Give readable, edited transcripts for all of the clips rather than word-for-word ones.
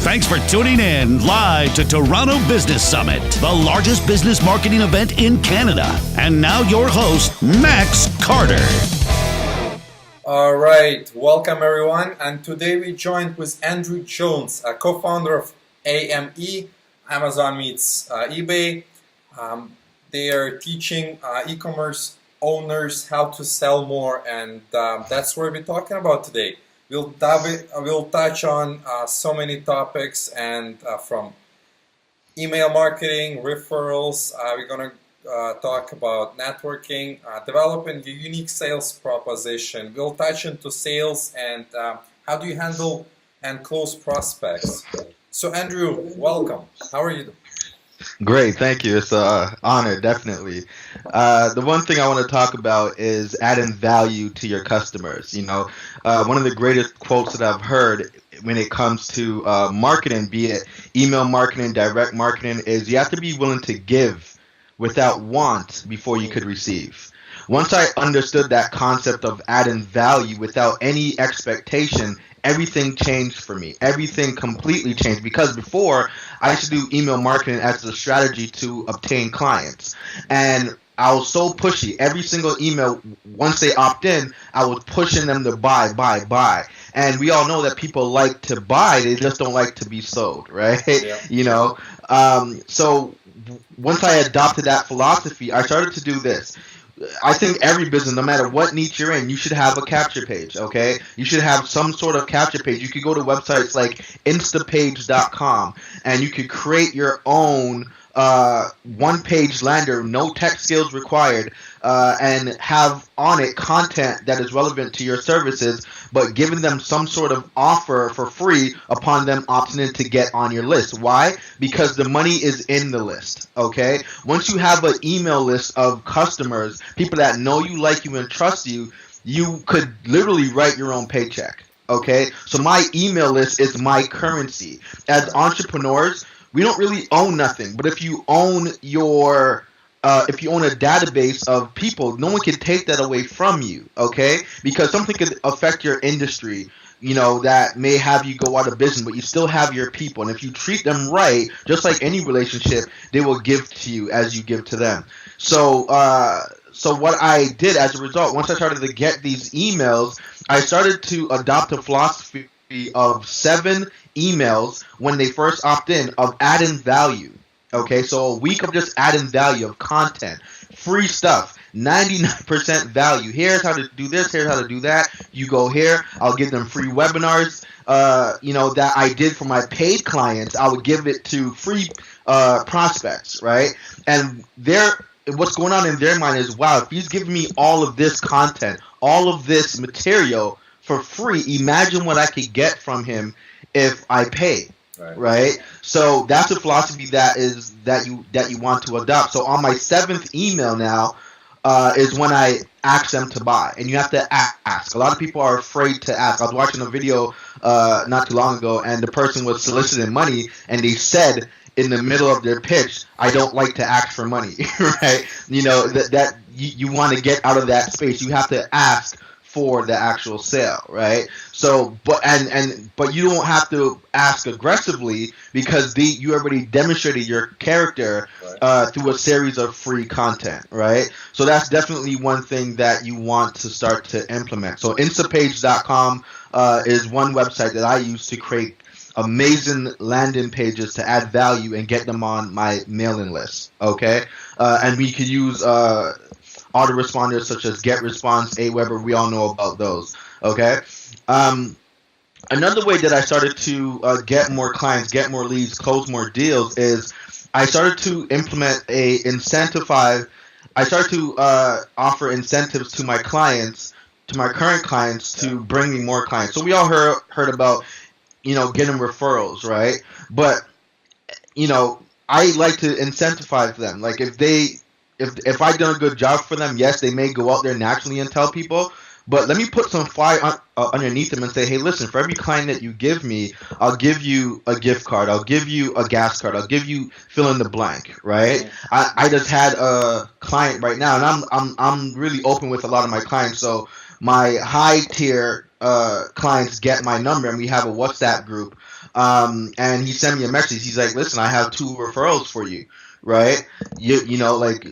Thanks for tuning in live to Toronto Business Summit, the largest business marketing event in Canada. And now your host, Max Carter. All right, welcome everyone. And today we joined with Andrew Jones, a co-founder of AME, Amazon meets eBay. They are teaching e-commerce owners how to sell more, and that's what we're talking about today. We'll touch on so many topics, and from email marketing, referrals. We're gonna talk about networking, developing a unique sales proposition. We'll touch into sales and how do you handle and close prospects. So Andrew, welcome. How are you? Great, thank you. It's an honor, definitely. The one thing I want to talk about is adding value to your customers. One of the greatest quotes that I've heard when it comes to marketing, be it email marketing, direct marketing, is you have to be willing to give without want before you could receive. Once I understood that concept of adding value without any expectation, everything changed for me. Everything completely changed, because before I used to do email marketing as a strategy to obtain clients. And I was so pushy. Every single email, once they opt in, I was pushing them to buy. And we all know that people like to buy, they just don't like to be sold, right? Yeah. So once I adopted that philosophy, I started to do this. I think every business, no matter what niche you're in, you should have a capture page, okay? You should have some sort of capture page. You could go to websites like instapage.com and you could create your own one-page lander, no tech skills required, and have on it content that is relevant to your services, but giving them some sort of offer for free upon them opting in to get on your list. Why? Because the money is in the list, okay? Once you have an email list of customers, people that know you, like you, and trust you, you could literally write your own paycheck, okay? So my email list is my currency. As entrepreneurs, we don't really own nothing, but if you own your if you own a database of people, no one can take that away from you, okay? Because something could affect your industry, that may have you go out of business, but you still have your people. And if you treat them right, just like any relationship, they will give to you as you give to them. So what I did as a result, once I started to get these emails, I started to adopt a philosophy of 7 emails when they first opt in of adding value. Okay, so a week of just adding value of content, free stuff, 99% value. Here's how to do this, here's how to do that. You go here, I'll give them free webinars, that I did for my paid clients. I would give it to free prospects, right? And what's going on in their mind is, wow, if he's giving me all of this content, all of this material for free, imagine what I could get from him if I pay. Right. So that's a philosophy that you want to adopt. So on my 7th email now is when I ask them to buy, and you have to ask. A lot of people are afraid to ask. I was watching a video not too long ago, and the person was soliciting money, and they said in the middle of their pitch, "I don't like to ask for money." Right? That you want to get out of that space. You have to ask for the actual sale, right? So, but you don't have to ask aggressively, because you already demonstrated your character through a series of free content, right? So that's definitely one thing that you want to start to implement. So instapage.com is one website that I use to create amazing landing pages to add value and get them on my mailing list, okay? And we could use autoresponders such as GetResponse, Aweber. We all know about those, okay? Another way that I started to get more clients, get more leads, close more deals is I started to implement I started to offer incentives to my clients, to my current clients, to bring me more clients. So we all heard about, getting referrals, right? But, I like to incentivize them. Like if I've done a good job for them, yes, they may go out there naturally and tell people, but let me put some fire underneath them and say, hey, listen, for every client that you give me, I'll give you a gift card, I'll give you a gas card, I'll give you fill in the blank, right? I just had a client right now, and I'm really open with a lot of my clients. So my high tier clients get my number, and we have a WhatsApp group. And he sent me a message. He's like, listen, I have 2 referrals for you, right? You know, like,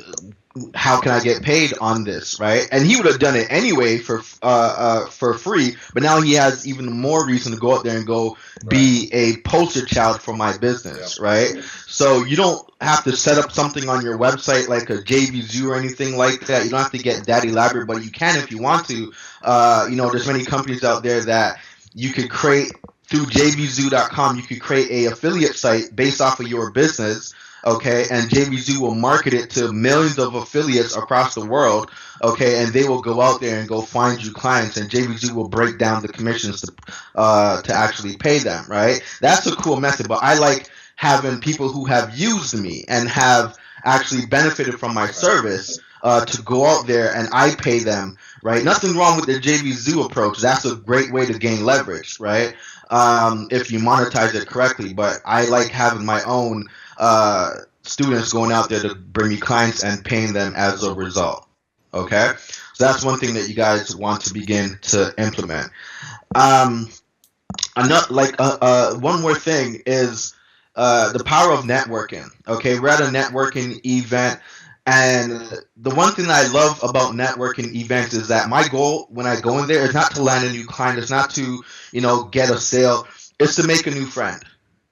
how can I get paid on this, right? And he would have done it anyway for free, but now he has even more reason to go out there and go be a poster child for my business, right? So you don't have to set up something on your website like a JVZoo or anything like that. You don't have to get that elaborate, but you can if you want to. You know, there's many companies out there that you could create through jvzoo.com. You could create a affiliate site based off of your business. Okay, and JVZoo will market it to millions of affiliates across the world. Okay, and they will go out there and go find you clients, and JVZoo will break down the commissions to actually pay them. Right? That's a cool method. But I like having people who have used me and have actually benefited from my service to go out there and I pay them. Right? Nothing wrong with the JVZoo approach. That's a great way to gain leverage. Right? If you monetize it correctly. But I like having my own students going out there to bring me clients and paying them as a result. Okay, so that's one thing that you guys want to begin to implement. One more thing is the power of networking. Okay, we're at a networking event, and the one thing that I love about networking events is that my goal when I go in there is not to land a new client, it's not to get a sale, it's to make a new friend.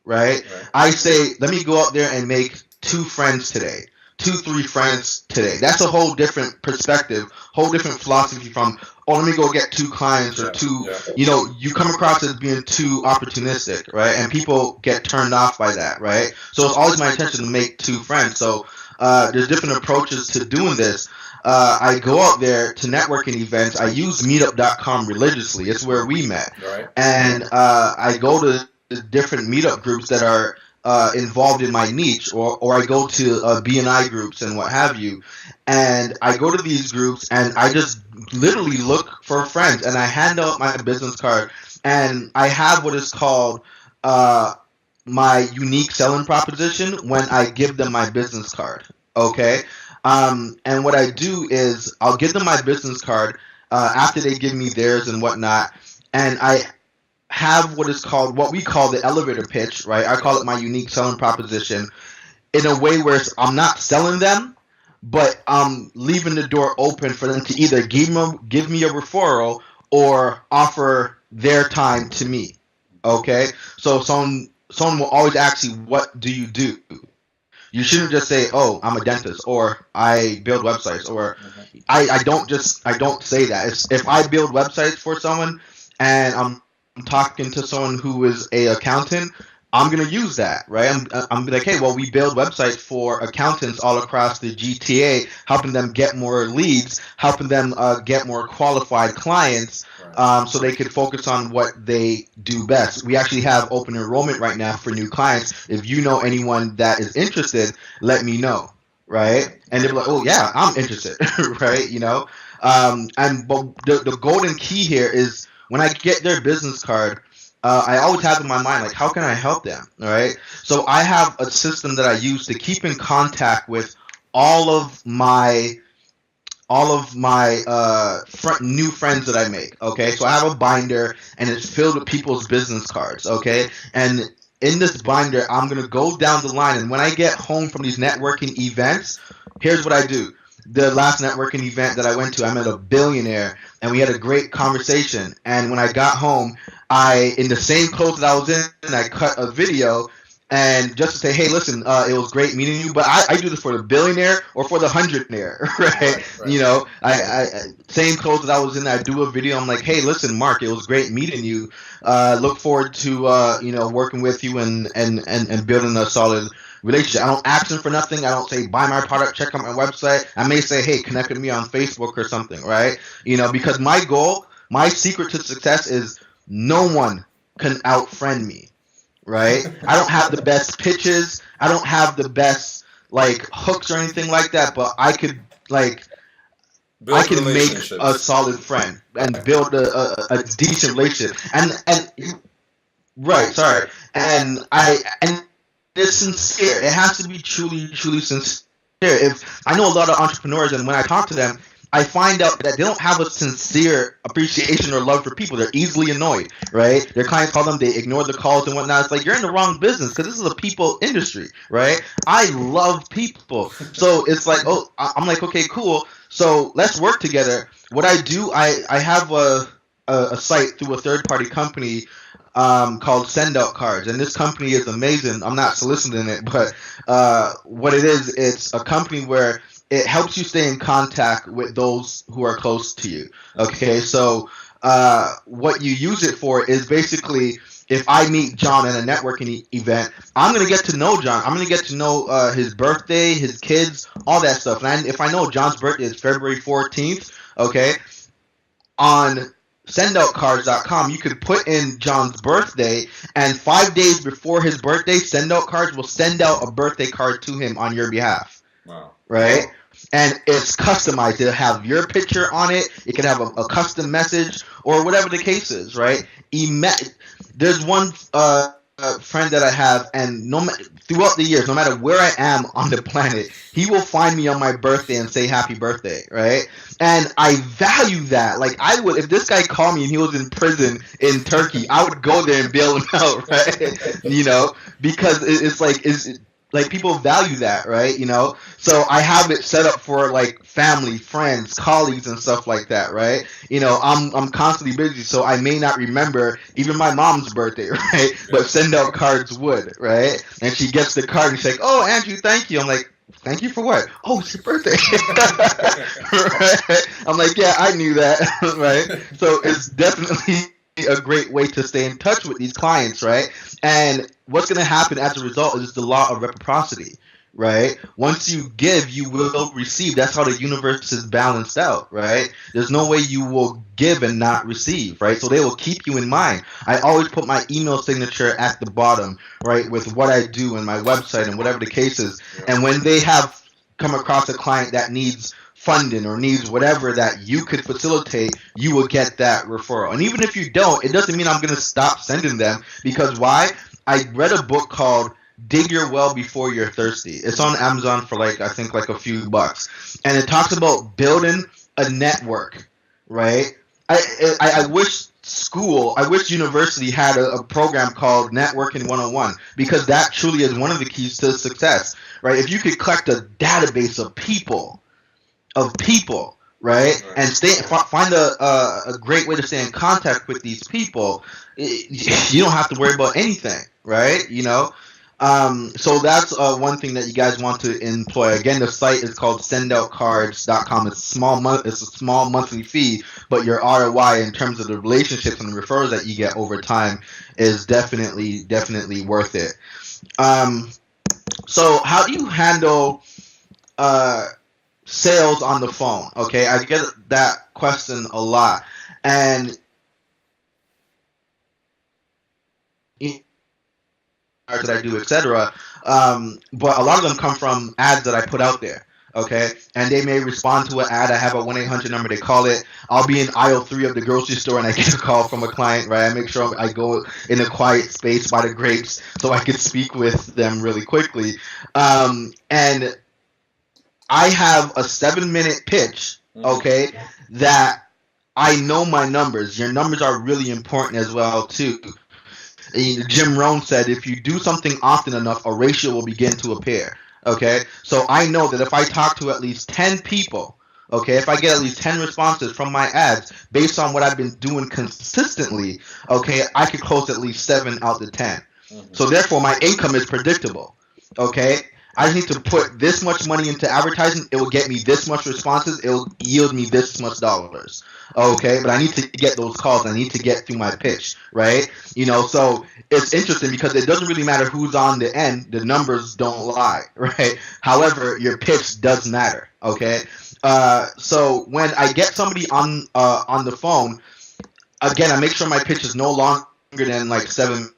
Right? I say, let me go out there and make 2 friends today, 2-3 friends today. That's a whole different perspective, whole different philosophy from, let me go get 2 clients or 2, you come across as being too opportunistic, right? And people get turned off by that, right? So it's always my intention to make 2 friends. So there's different approaches to doing this. I go out there to networking events. I use meetup.com religiously. It's where we met. And I go to different meetup groups that are involved in my niche, or I go to BNI groups and what have you, and I go to these groups and I just literally look for friends and I hand out my business card, and I have what is called my unique selling proposition when I give them my business card. Okay, and what I do is I'll give them my business card after they give me theirs and whatnot, and I have what we call the elevator pitch, right? I call it my unique selling proposition, in a way where I'm not selling them, but I'm leaving the door open for them to either give me a referral or offer their time to me. Okay, so someone will always ask you, what do you do? You shouldn't just say, oh, I'm a dentist, or I build websites, or I don't say that. If I build websites for someone and I'm talking to someone who is a accountant, I'm going to use that, right? I'm like, hey, well, we build websites for accountants all across the GTA, helping them get more leads, helping them get more qualified clients, so they could focus on what they do best. We actually have open enrollment right now for new clients. If you know anyone that is interested, let me know, right? And they're like, oh, yeah, I'm interested, right? But the golden key here is when I get their business card, I always have in my mind, like, how can I help them? All right. So I have a system that I use to keep in contact with all of my new friends that I make. Okay. So I have a binder and it's filled with people's business cards. Okay. And in this binder, I'm going to go down the line. And when I get home from these networking events, here's what I do. The last networking event that I went to, I met a billionaire and we had a great conversation. And when I got home, in the same clothes that I was in, I cut a video and just to say, hey, listen, it was great meeting you, but I do this for the billionaire or for the hundredaire, right? I same clothes that I was in, I do a video. I'm like, hey, listen, Mark, it was great meeting you. Look forward to working with you and building a solid relationship. I don't ask them for nothing. I don't say buy my product, check out my website. I may say, hey, connect with me on Facebook or something, right? Because my goal, my secret to success is no one can out-friend me, right? I don't have the best pitches. I don't have the best hooks or anything like that, but I could make a solid friend and build a decent relationship. And it's sincere. It has to be truly, truly sincere. If I know a lot of entrepreneurs, and when I talk to them, I find out that they don't have a sincere appreciation or love for people. They're easily annoyed, right? Their clients call them, they ignore the calls and whatnot. It's like, you're in the wrong business because this is a people industry, right? I love people. So it's like, oh, I'm like, okay, cool. So let's work together. What I do, I have a site through a third-party company called Send Out Cards, and this company is amazing. I'm not soliciting it, but what it is, it's a company where it helps you stay in contact with those who are close to you. Okay, so what you use it for is basically, if I meet John at a networking event, I'm going to get to know John. I'm going to get to know his birthday, his kids, all that stuff. And if I know John's birthday is February 14th, okay, on sendoutcards.com, you could put in John's birthday, and 5 days before his birthday, Send Out Cards will send out a birthday card to him on your behalf. Wow. Right? And it's customized. It'll have your picture on it. It can have a custom message or whatever the case is, right? There's one friend that I have, and throughout the years, no matter where I am on the planet, he will find me on my birthday and say happy birthday, right? And I value that. Like, I would, if this guy called me and he was in prison in Turkey, I would go there and bail him out, right? You know, because it's like people value that, right? You know, so I have it set up for like family, friends, colleagues, and stuff like that, right? You know, I'm constantly busy, so I may not remember even my mom's birthday, right? But Send Out Cards would, right? And she gets the card and she's like, "Oh, Andrew, thank you." I'm like, "Thank you for what?" "Oh, it's your birthday." Right? I'm like, "Yeah, I knew that," right? So it's definitely a great way to stay in touch with these clients, right? And what's going to happen as a result is the law of reciprocity, right? Once you give, you will receive. That's how the universe is balanced out, right? There's no way you will give and not receive, right? So they will keep you in mind. I always put my email signature at the bottom, right, with what I do and my website and whatever the case is. And when they have come across a client that needs funding or needs whatever that you could facilitate, you will get that referral. And even if you don't, it doesn't mean I'm going to stop sending them, because why? I read a book called Dig Your Well Before You're Thirsty. It's on Amazon for I think a few bucks. And it talks about building a network, right? I wish university had a program called Networking 101, because that truly is one of the keys to success, right? If you could collect a database of people, right, and find a great way to stay in contact with these people, you don't have to worry about anything, right? You know, so that's one thing that you guys want to employ. Again, the site is called sendoutcards.com. It's a small monthly fee, but your ROI in terms of the relationships and the referrals that you get over time is definitely worth it. So how do you handle sales on the phone? Okay, I get that question a lot, and that I do, etc. But a lot of them come from ads that I put out there. Okay, and they may respond to an ad. I have a 1-800 number. They call it. I'll be in aisle 3 of the grocery store, and I get a call from a client. Right, I make sure I go in a quiet space by the grapes so I can speak with them really quickly. And I have a 7-minute pitch, okay, that I know my numbers. Your numbers are really important as well, too. Jim Rohn said, if you do something often enough, a ratio will begin to appear, okay? So I know that if I talk to at least 10 people, okay, if I get at least 10 responses from my ads based on what I've been doing consistently, okay, I could close at least 7 out of 10. So therefore, my income is predictable, okay? I just need to put this much money into advertising. It will get me this much responses. It will yield me this much dollars. Okay, but I need to get those calls. I need to get through my pitch, right? You know, so it's interesting because it doesn't really matter who's on the end. The numbers don't lie, right? However, your pitch does matter, okay? So when I get somebody on the phone, again, I make sure my pitch is no longer than 7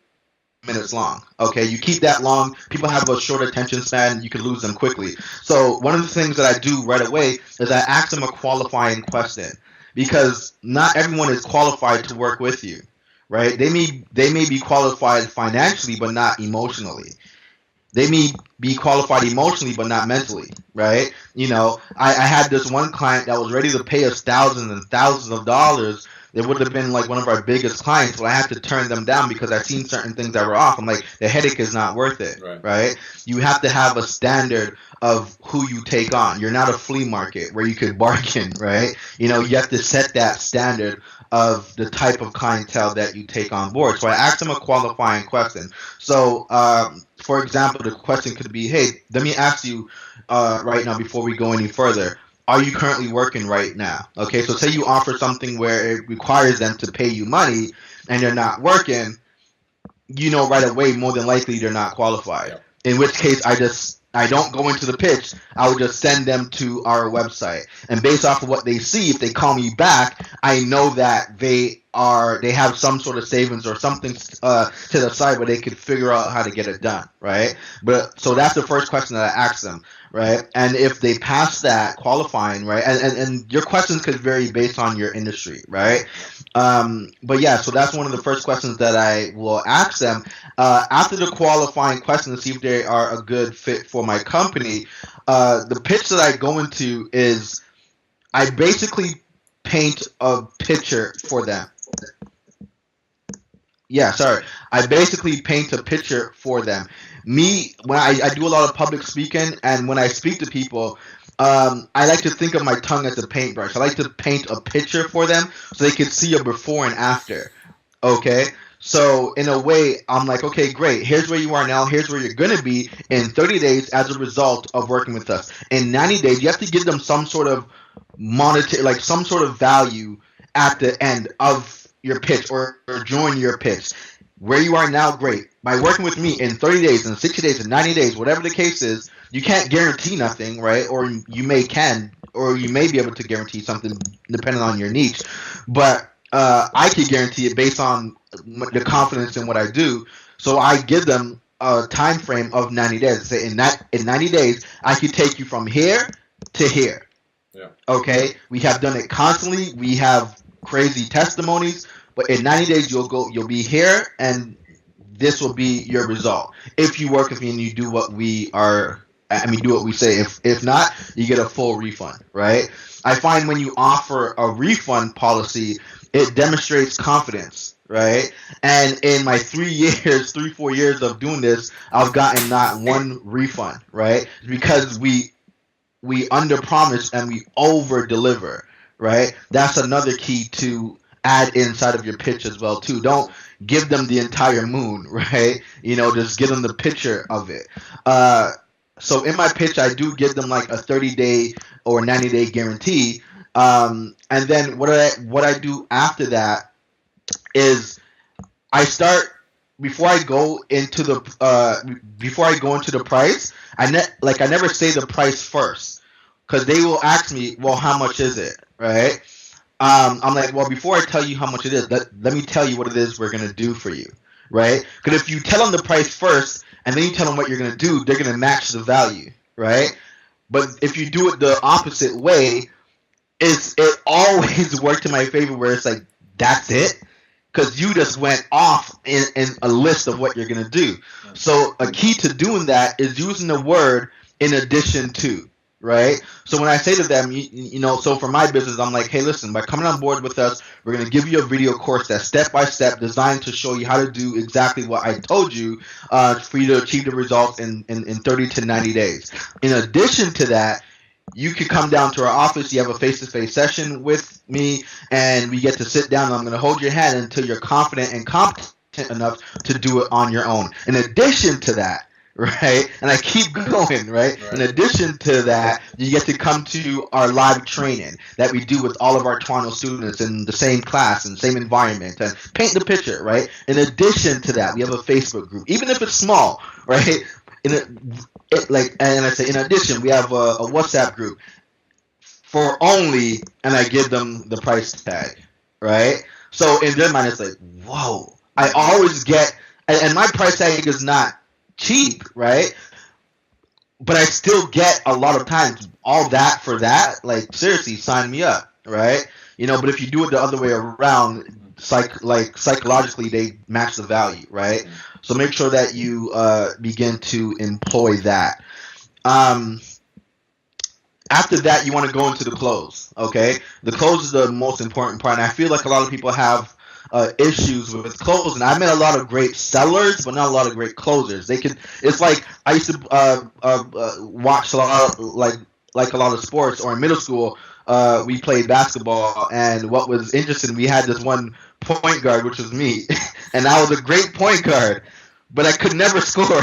minutes long. Okay, you keep that long, people have a short attention span, you can lose them quickly. So one of the things that I do right away is I ask them a qualifying question, because not everyone is qualified to work with you, right? They may be qualified financially, but not emotionally. They may be qualified emotionally, but not mentally, right? I had this one client that was ready to pay us thousands and thousands of dollars. They would have been like one of our biggest clients, but I had to turn them down because I seen certain things that were off. I'm like, the headache is not worth it, right? You have to have a standard of who you take on. You're not a flea market where you could bargain, right? You have to set that standard of the type of clientele that you take on board. So I asked them a qualifying question. So, for example, the question could be, hey, let me ask you right now before we go any further, are you currently working right now? Okay, so say you offer something where it requires them to pay you money and they're not working, right away, more than likely they're not qualified. Yep. In which case, I don't go into the pitch. I would just send them to our website, and based off of what they see, if they call me back, I know that they have some sort of savings or something to the side where they could figure out how to get it done, right? But so that's the first question that I ask them, right? And if they pass that qualifying, right, and your questions could vary based on your industry, right? But yeah, so that's one of the first questions that I will ask them after the qualifying question to see if they are a good fit for my company. The pitch that I go into is I basically paint a picture for them. Yeah, sorry. I basically paint a picture for them. Me, when I do a lot of public speaking, and when I speak to people, I like to think of my tongue as a paintbrush. I like to paint a picture for them so they can see a before and after. Okay? So in a way, I'm like, okay, great. Here's where you are now. Here's where you're going to be in 30 days as a result of working with us. In 90 days, you have to give them some sort of monetary, like some sort of value at the end of your pitch or during your pitch. Where you are now, great. By working with me in 30 days, in 60 days, in 90 days, whatever the case is, you can't guarantee nothing, right? Or you may be able to guarantee something depending on your niche. But I can guarantee it based on the confidence in what I do. So I give them a time frame of 90 days. Say in 90 days, I could take you from here to here. Yeah. Okay? We have done it constantly. We have crazy testimonies. But in 90 days, you'll be here, and this will be your result. If you work with me and you do what we say. If not, you get a full refund, right? I find when you offer a refund policy, it demonstrates confidence, right? And in my 4 years of doing this, I've gotten not one refund, right? Because we under promise and we over deliver, right? That's another key to add inside of your pitch as well too. Don't give them the entire moon, right? Just give them the picture of it. So in my pitch, I do give them like a 30-day or 90-day guarantee. And then what I do after that is I start before I go into the price. I never say the price first, because they will ask me, well, how much is it, right? I'm like, well, before I tell you how much it is, let me tell you what it is we're going to do for you, right? Because if you tell them the price first and then you tell them what you're going to do, they're going to match the value, right? But if you do it the opposite way, it always worked in my favor where it's like, that's it? Because you just went off in a list of what you're going to do. So a key to doing that is using the word in addition to. Right? So when I say to them, so for my business, I'm like, hey, listen, by coming on board with us, we're going to give you a video course that's step-by-step designed to show you how to do exactly what I told you for you to achieve the results in 30 to 90 days. In addition to that, you could come down to our office. You have a face-to-face session with me, and we get to sit down. And I'm going to hold your hand until you're confident and competent enough to do it on your own. In addition to that, right? And I keep going, right? In addition to that, you get to come to our live training that we do with all of our Toronto students in the same class and same environment and paint the picture, right? In addition to that, we have a Facebook group, even if it's small, right? In addition, we have a WhatsApp group for only, and I give them the price tag, right? So in their mind, it's like, whoa, I always get, and my price tag is not cheap, right? But I still get a lot of times all that for that. Like, seriously, sign me up, right? But if you do it the other way around, psychologically they match the value, right? So make sure that you begin to employ that. Um, After that, you want to go into the close. Okay, the close is the most important part, and I feel like a lot of people have issues with closing. I met a lot of great sellers, but not a lot of great closers. They could. It's like I used to watch a lot of, like a lot of sports, or in middle school. We played basketball, and what was interesting, we had this one point guard, which was me, and I was a great point guard, but I could never score,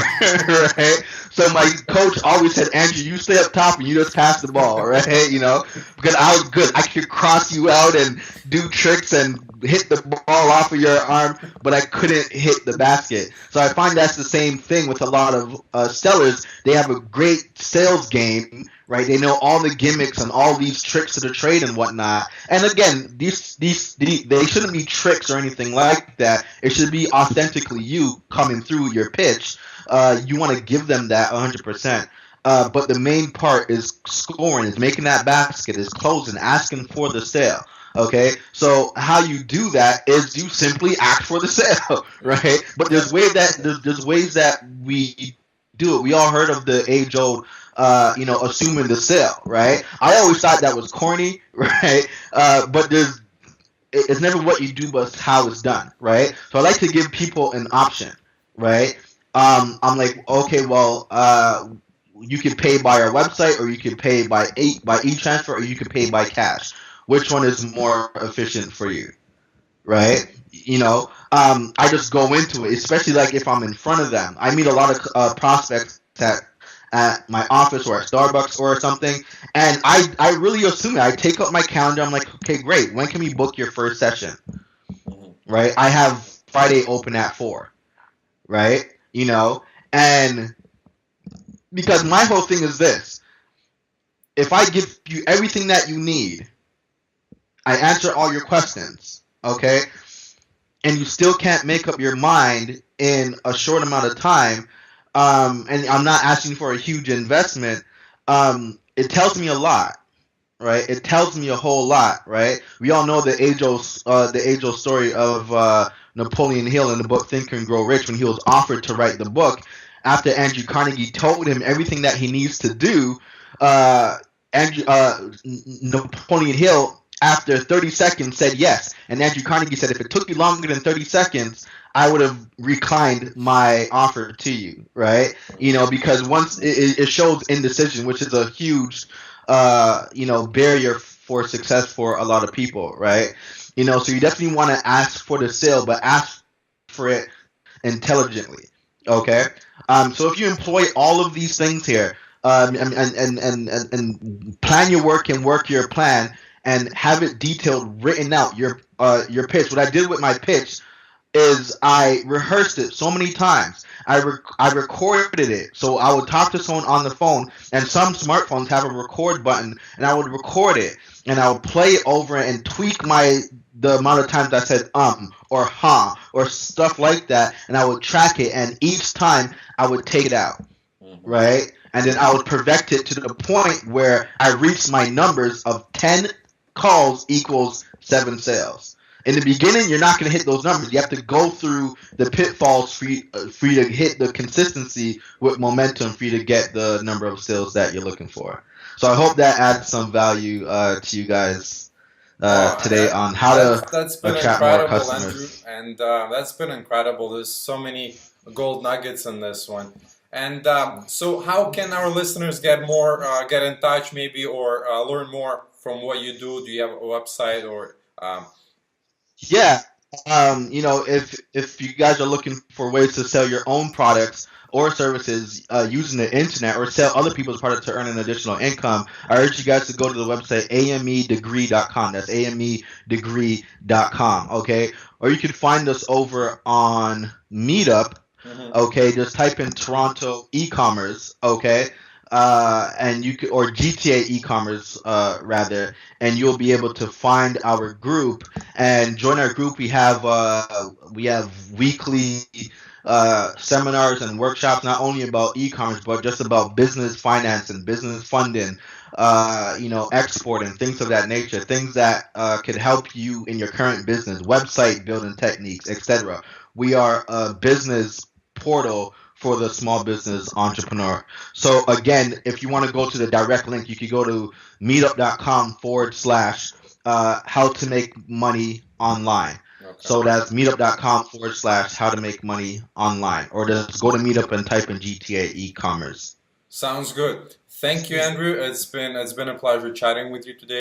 right? So my coach always said, Andrew, you stay up top and you just pass the ball, right? You know, because I was good. I could cross you out and do tricks and hit the ball off of your arm, but I couldn't hit the basket. So I find that's the same thing with a lot of sellers. They have a great sales game, right? They know all the gimmicks and all these tricks of the trade and whatnot. And again, these they shouldn't be tricks or anything like that. It should be authentically you coming through your pitch. You want to give them that 100%. But the main part is scoring, is making that basket, is closing, asking for the sale. Okay, so how you do that is you simply ask for the sale, right? But there's ways that we do it. We all heard of the age-old, assuming the sale, right? I always thought that was corny, right? But it's never what you do, but how it's done, right? So I like to give people an option, right? I'm like, okay, well, you can pay by our website, or you can pay by e-transfer, or you can pay by cash. Which one is more efficient for you, right? I just go into it, especially like if I'm in front of them. I meet a lot of prospects at my office or at Starbucks or something, and I really assume it. I take up my calendar. I'm like, okay, great. When can we book your first session? Right? I have Friday open at 4, right? And because my whole thing is this: if I give you everything that you need, I answer all your questions, okay? And you still can't make up your mind in a short amount of time, and I'm not asking for a huge investment, it tells me a lot, right? It tells me a whole lot, right? We all know the age-old story of Napoleon Hill in the book Think and Grow Rich, when he was offered to write the book. After Andrew Carnegie told him everything that he needs to do, Napoleon Hill, after 30 seconds, said yes. And Andrew Carnegie said, if it took you longer than 30 seconds, I would have reclined my offer to you, right? Because once it shows indecision, which is a huge, barrier for success for a lot of people, right? So you definitely want to ask for the sale, but ask for it intelligently, okay? So if you employ all of these things here, and plan your work and work your plan, and have it detailed, written out, your pitch. What I did with my pitch is I rehearsed it so many times. I recorded it. So I would talk to someone on the phone, and some smartphones have a record button, and I would record it, and I would play it over and tweak the amount of times I said or huh or stuff like that, and I would track it, and each time I would take it out, right? And then I would perfect it to the point where I reached my numbers of 10 calls equals 7 sales. In the beginning, you're not going to hit those numbers. You have to go through the pitfalls for you to hit the consistency with momentum for you to get the number of sales that you're looking for. So I hope that adds some value to you guys today on how to attract more customers. Andrew, and that's been incredible. There's so many gold nuggets in this one. And so how can our listeners get in touch maybe, or learn more from what you do? Do you have a website or? Yeah, if you guys are looking for ways to sell your own products or services using the internet, or sell other people's products to earn an additional income, I urge you guys to go to the website amedegree.com. That's amedegree.com, okay? Or you can find us over on Meetup. Okay, just type in Toronto e-commerce, okay, and you could, or GTA e-commerce rather, and you'll be able to find our group and join our group. We have weekly seminars and workshops, not only about e-commerce but just about business finance and business funding, exporting, things of that nature, things that could help you in your current business, website building techniques, etc. We are a business portal for the small business entrepreneur. So again, if you want to go to the direct link, you could go to meetup.com/, how to make money online. Okay. So that's meetup.com/, how to make money online. Or just go to Meetup and type in GTA e-commerce. Sounds good. Thank you, Andrew. It's been a pleasure chatting with you today.